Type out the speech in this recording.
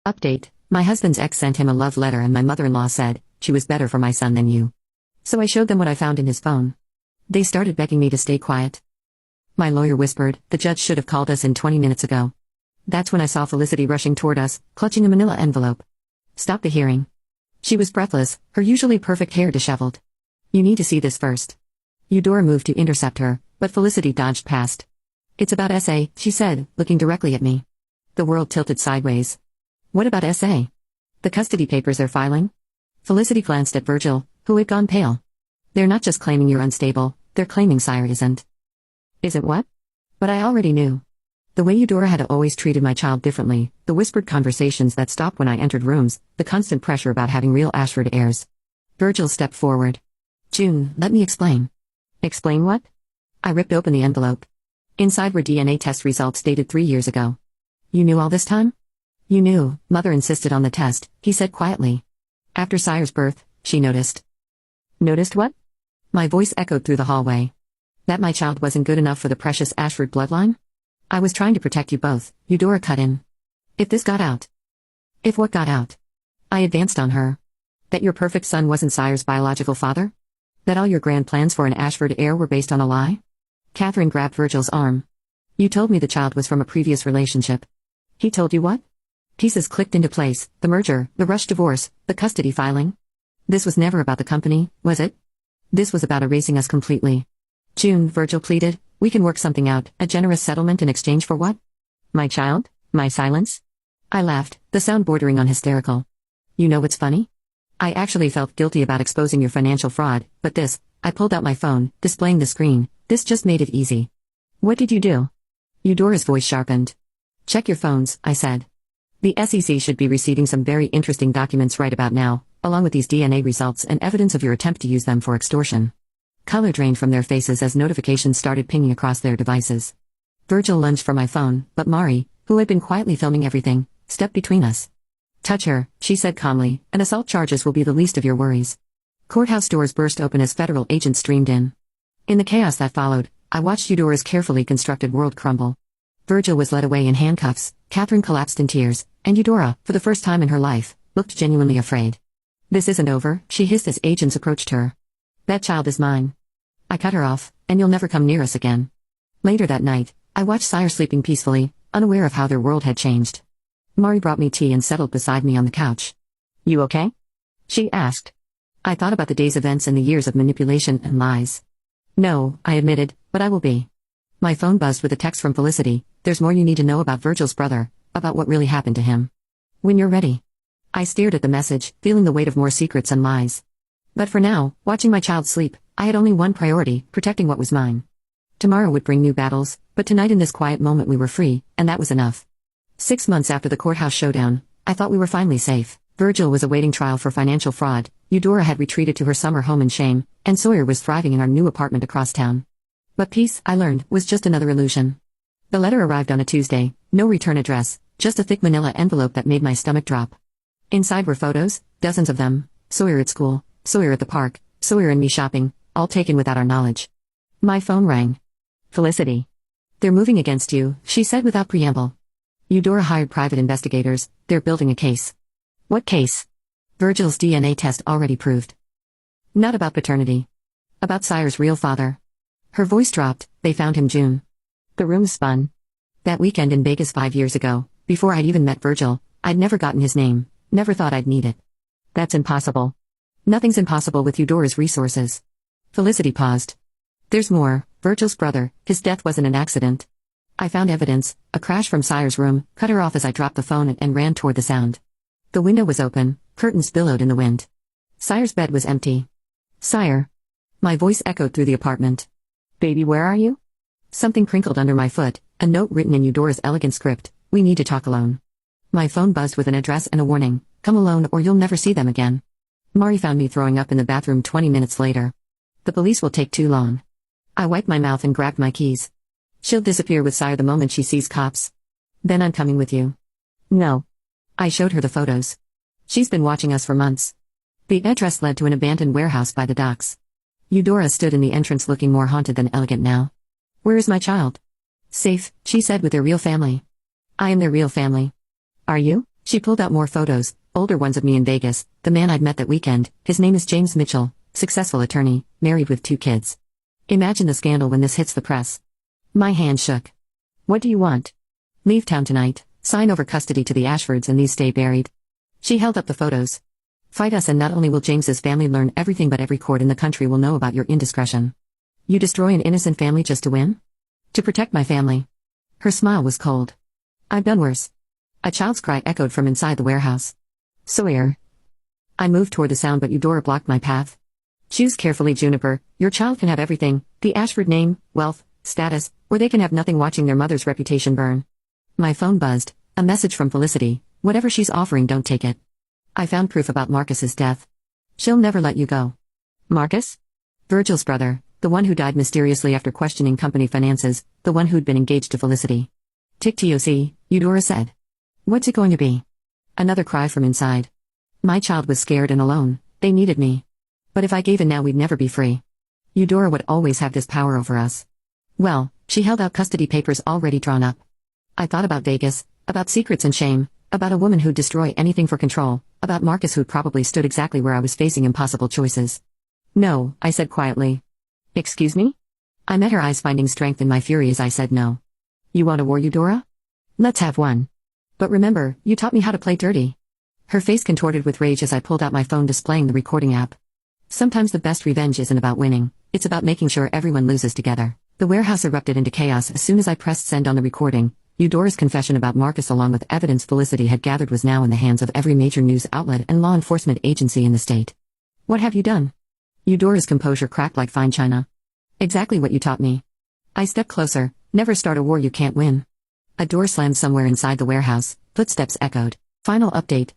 Update: my husband's ex sent him a love letter and my mother-in-law said she was better for my son than you. So I showed them what I found in his phone. They started begging me to stay quiet. My lawyer whispered, the judge should have called us in 20 minutes ago. That's when I saw Felicity rushing toward us, clutching a manila envelope. Stop the hearing. She was breathless, her usually perfect hair disheveled. You need to see this first. Eudora moved to intercept her, but Felicity dodged past. It's about SA, she said, looking directly at me. The world tilted sideways. What about SA? The custody papers they're filing? Felicity glanced at Virgil, who had gone pale. They're not just claiming you're unstable, they're claiming Sire isn't. Isn't what? But I already knew. The way Eudora had always treated my child differently, the whispered conversations that stopped when I entered rooms, the constant pressure about having real Ashford heirs. Virgil stepped forward. June, let me explain. Explain what? I ripped open the envelope. Inside were DNA test results dated 3 years ago. You knew all this time? You knew, Mother insisted on the test, he said quietly. After Sire's birth, she noticed. Noticed what? My voice echoed through the hallway. That my child wasn't good enough for the precious Ashford bloodline? I was trying to protect you both, Eudora cut in. If this got out. If what got out? I advanced on her. That your perfect son wasn't Sire's biological father? That all your grand plans for an Ashford heir were based on a lie? Catherine grabbed Virgil's arm. You told me the child was from a previous relationship. He told you what? Pieces clicked into place, the merger, the rushed divorce, the custody filing. This was never about the company, was it? This was about erasing us completely. June, Virgil pleaded, we can work something out, a generous settlement in exchange for what? My child? My silence? I laughed, the sound bordering on hysterical. You know what's funny? I actually felt guilty about exposing your financial fraud, but this, I pulled out my phone, displaying the screen, this just made it easy. What did you do? Eudora's voice sharpened. Check your phones, I said. The SEC should be receiving some very interesting documents right about now, along with these DNA results and evidence of your attempt to use them for extortion. Color drained from their faces as notifications started pinging across their devices. Virgil lunged for my phone, but Mari, who had been quietly filming everything, stepped between us. Touch her, she said calmly, and assault charges will be the least of your worries. Courthouse doors burst open as federal agents streamed in. In the chaos that followed, I watched Eudora's carefully constructed world crumble. Virgil was led away in handcuffs, Catherine collapsed in tears, and Eudora, for the first time in her life, looked genuinely afraid. This isn't over, she hissed as agents approached her. That child is mine. I cut her off, and you'll never come near us again. Later that night, I watched Sire sleeping peacefully, unaware of how their world had changed. Mari brought me tea and settled beside me on the couch. You okay? She asked. I thought about the day's events and the years of manipulation and lies. No, I admitted, but I will be. My phone buzzed with a text from Felicity, there's more you need to know about Virgil's brother, about what really happened to him. When you're ready. I stared at the message, feeling the weight of more secrets and lies. But for now, watching my child sleep, I had only one priority, protecting what was mine. Tomorrow would bring new battles, but tonight in this quiet moment we were free, and that was enough. 6 months after the courthouse showdown, I thought we were finally safe. Virgil was awaiting trial for financial fraud, Eudora had retreated to her summer home in shame, and Sawyer was thriving in our new apartment across town. But peace, I learned, was just another illusion. The letter arrived on a Tuesday, no return address, just a thick manila envelope that made my stomach drop. Inside were photos, dozens of them, Sawyer at school, Sawyer at the park, Sawyer and me shopping, all taken without our knowledge. My phone rang. Felicity. They're moving against you, she said without preamble. Eudora hired private investigators, they're building a case. What case? Virgil's DNA test already proved. Not about paternity. About Sire's real father. Her voice dropped, they found him June. The room spun. That weekend in Vegas 5 years ago, before I'd even met Virgil, I'd never gotten his name, never thought I'd need it. That's impossible. Nothing's impossible with Eudora's resources. Felicity paused. There's more, Virgil's brother, his death wasn't an accident. I found evidence, a crash from Sire's room, cut her off as I dropped the phone and ran toward the sound. The window was open, curtains billowed in the wind. Sire's bed was empty. Sire. My voice echoed through the apartment. Baby, where are you? Something crinkled under my foot, a note written in Eudora's elegant script, we need to talk alone. My phone buzzed with an address and a warning, come alone or you'll never see them again. Mari found me throwing up in the bathroom 20 minutes later. The police will take too long. I wiped my mouth and grabbed my keys. She'll disappear with Sire the moment she sees cops. Then I'm coming with you. No. I showed her the photos. She's been watching us for months. The address led to an abandoned warehouse by the docks. Eudora stood in the entrance looking more haunted than elegant now. Where is my child? Safe, she said with their real family. I am their real family. Are you? She pulled out more photos, older ones of me in Vegas, the man I'd met that weekend. His name is James Mitchell, successful attorney, married with 2 kids. Imagine the scandal when this hits the press. My hand shook. What do you want? Leave town tonight, sign over custody to the Ashfords and these stay buried. She held up the photos. Fight us and not only will James's family learn everything but every court in the country will know about your indiscretion. You destroy an innocent family just to win? To protect my family. Her smile was cold. I've done worse. A child's cry echoed from inside the warehouse. Sawyer. I moved toward the sound but Eudora blocked my path. Choose carefully, Juniper. Your child can have everything, the Ashford name, wealth, status, or they can have nothing, watching their mother's reputation burn. My phone buzzed, a message from Felicity. Whatever she's offering, don't take it. I found proof about Marcus's death. She'll never let you go. Marcus? Virgil's brother, the one who died mysteriously after questioning company finances, the one who'd been engaged to Felicity. TikTok, Eudora said. What's it going to be? Another cry from inside. My child was scared and alone, they needed me. But if I gave in now, we'd never be free. Eudora would always have this power over us. Well, she held out custody papers already drawn up. I thought about Vegas, about secrets and shame, about a woman who'd destroy anything for control, about Marcus who'd probably stood exactly where I was facing impossible choices. No, I said quietly. Excuse me? I met her eyes, finding strength in my fury as I said no. You want a war, Eudora? Let's have one. But remember, you taught me how to play dirty. Her face contorted with rage as I pulled out my phone, displaying the recording app. Sometimes the best revenge isn't about winning, it's about making sure everyone loses together. The warehouse erupted into chaos as soon as I pressed send on the recording. Eudora's confession about Marcus, along with evidence Felicity had gathered, was now in the hands of every major news outlet and law enforcement agency in the state. What have you done? Eudora's composure cracked like fine china. Exactly what you taught me. I stepped closer. Never start a war you can't win. A door slammed somewhere inside the warehouse, footsteps echoed. Final update,